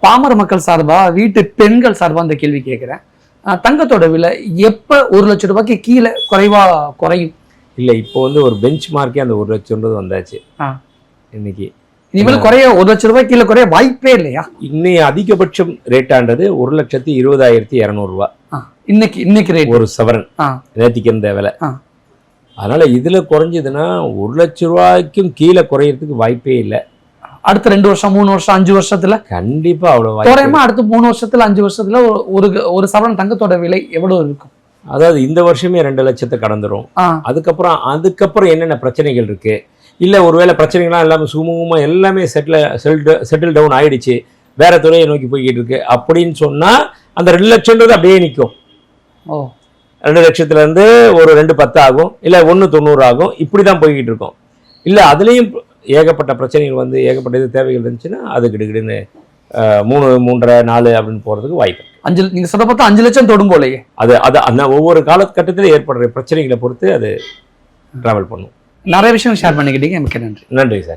பாமர மக்கள் சார்பா வீட்டு பெண்கள் சார்பா அந்த கேள்வி கேட்கிறேன். தங்கத்தோட விலை எப்ப 1 லட்சம் ரூபாய்க்கு கீழே குறையும்? இல்ல இப்போ வந்து ஒரு பெஞ்ச் மார்க்கே அந்த 1 லட்சம்ன்றது வந்தாச்சு. இன்னைக்கு இனிமேல் குறைய 1 லட்சம் ரூபாய் கீழே குறைய வாய்ப்பே இல்லையா? இன்னைய அதிகபட்சம் ரேட்டான்றது 1,20,200 ரூபா. இன்னைக்கு ரேட் ஒரு சவரன் நேத்திக்கு இருந்த விலை. அதனால இதுல குறைஞ்சதுன்னா 1 லட்சம் ரூபாய்க்கும் கீழே குறையறதுக்கு வாய்ப்பே இல்லை. அடுத்த 2 வருஷம் 3 வருஷம் 5 வருஷத்துல கண்டிப்பா அவ்வளவு தோராயமா அடுத்த 3 வருஷத்துல 5 வருஷத்துல ஒரு சவரன் தங்கத்தோட விலை எவ்வளவு இருக்கும்? அதாவது இந்த வருஷமே 2 லட்சத்தை கடந்துரும். அதுக்கப்புறம் என்னென்ன பிரச்சனைகள் இருக்கு, இல்ல ஒருவேளை பிரச்சனைகள்லாம் எல்லாமே சுமூகமா எல்லாமே செட்டில் டவுன் ஆயிடுச்சு, வேற துறையை நோக்கி போய்கிட்டு இருக்கு அப்படின்னு சொன்னா அந்த 2 லட்சம்ன்றது அப்படியே நிற்கும். 2 லட்சத்துல இருந்து ஒரு 2.10 ஆகும், இல்ல 1.90 ஆகும், இப்படிதான் போய்கிட்டு இருக்கும். இல்ல அதுலயும் ஏகப்பட்ட பிரச்சனைகள் வந்து ஏகப்பட்ட இது தேவைகள் இருந்துச்சுன்னா அது கிடுகிடுன்னு 3, 3.5, 4 அப்படின்னு போறதுக்கு வாய்ப்பு. நீங்க சொல்ல பார்த்தா 5 லட்சம் தொடும் போலயே. அது அந்த ஒவ்வொரு காலகட்டத்தில் ஏற்படுற பிரச்சனைகளை பொறுத்து அது டிராவல் பண்ணும். நிறைய விஷயம் ஷேர் பண்ணிக்கிட்டீங்க. மிக்க நன்றி. நன்றி சார்.